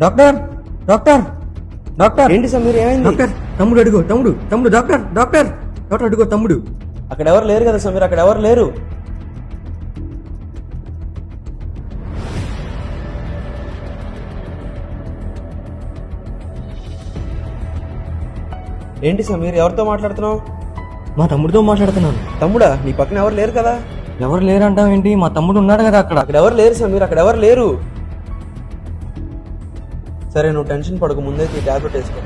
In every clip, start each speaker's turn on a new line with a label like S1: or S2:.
S1: Doctor doctor doctor
S2: ఏంటి సమీర్ ఏమైంది?
S1: Doctor తమ్ముడు అడుగు తమ్ముడు డాక్టర్ డాక్టర్ డాక్టర్ అడుగు తమ్ముడు.
S2: అక్కడ ఎవరు లేరు కదా సమీర్, అక్కడ ఎవరు లేరు. ఏంటి సమీర్ ఎవరితో మాట్లాడుతున్నావు?
S1: మా తమ్ముడితో మాట్లాడుతున్నాను.
S2: తమ్ముడా, నీ పక్కన ఎవరు లేరు కదా?
S1: ఎవరు లేరంటావు ఏంటి? మా తమ్ముడు ఉన్నాడు కదా అక్కడ.
S2: అక్కడ ఎవరు లేరు సమీర్, అక్కడ ఎవరు లేరు. సరే నువ్వు టెన్షన్ పడకు, ముందే ఈ టాబ్లెట్ వేసుకో.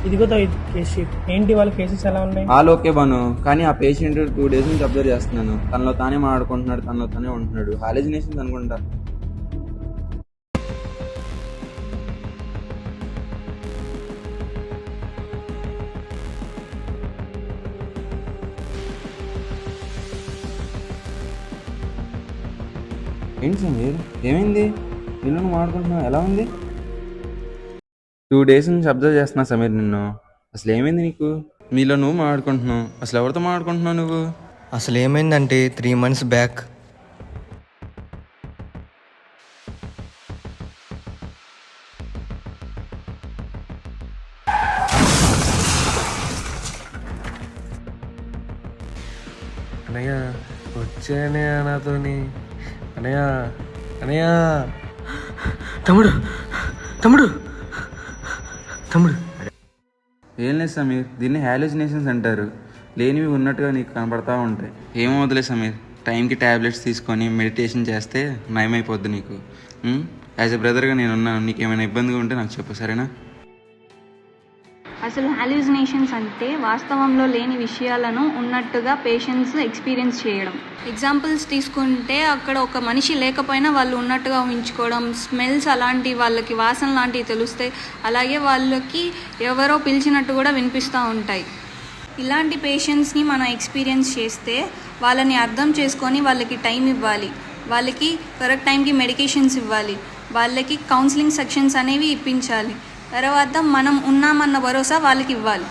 S3: ఇదిగో కేస్ షీట్. ఏంటి వాళ్ళ కేసెస్ ఎలా ఉన్నాయి?
S4: ఆల్ ఓకే బాను, కానీ ఆ పేషెంట్ 2 days నుంచి అబ్జర్వ్ చేస్తున్నాను. తనలో తానే మాట్లాడుకుంటున్నాడు, తనలో తానే ఉంటున్నాడు. హాలిజినేషన్స్ అనుకుంటా. ఏంటి సమీర్ ఏమైంది? నిన్ను నువ్వు మాట్లాడుకుంటున్నావు, ఎలా ఉంది? 2 days నుంచి అబ్జర్వ్ చేస్తున్నా సమీర్ నిన్ను. అసలు ఏమైంది నీకు? మీలో నువ్వు మాట్లాడుకుంటున్నావు, అసలు ఎవరితో మాట్లాడుకుంటున్నావు నువ్వు?
S1: అసలు ఏమైందంటే 3 months బ్యాక్
S5: అనయ్య వచ్చానే నాతోని. అనయ్య అనయ్య
S1: తమ్ముడు తమ్ముడు తమ్ముడు
S4: ఏం లేదు సమీర్, దీన్ని హాలిజినేషన్స్ అంటారు. లేనివి ఉన్నట్టుగా నీకు కనపడతా ఉంటాయి. ఏమో వదిలే సమీర్, టైంకి ట్యాబ్లెట్స్ తీసుకొని మెడిటేషన్ చేస్తే నయమైపోద్ది నీకు. యాజ్ ఎ బ్రదర్గా నేనున్నాను, నీకు ఏమైనా ఇబ్బందిగా ఉంటే నాకు చెప్పు, సరేనా?
S6: అసలు హాల్యూసినేషన్స్ అంటే వాస్తవంలో లేని విషయాలను ఉన్నట్టుగా పేషెంట్స్ ఎక్స్పీరియన్స్ చేయడం. ఎగ్జాంపుల్స్ తీసుకుంటే అక్కడ ఒక మనిషి లేకపోయినా వాళ్ళు ఉన్నట్టుగా ఊహించుకోవడం, స్మెల్స్ అలాంటి వాళ్ళకి వాసన లాంటివి తెలుస్తాయి, అలాగే వాళ్ళకి ఎవరో పిలిచినట్టు కూడా వినిపిస్తూ ఉంటాయి. ఇలాంటి పేషెంట్స్ని మనం ఎక్స్పీరియన్స్ చేస్తే వాళ్ళని అర్థం చేసుకొని వాళ్ళకి టైం ఇవ్వాలి, వాళ్ళకి కరెక్ట్ టైంకి మెడికేషన్స్ ఇవ్వాలి, వాళ్ళకి కౌన్సిలింగ్ సెక్షన్స్ అనేవి ఇప్పించాలి, తర్వాత మనం ఉన్నామన్న భరోసా వాళ్ళకి ఇవ్వాలి.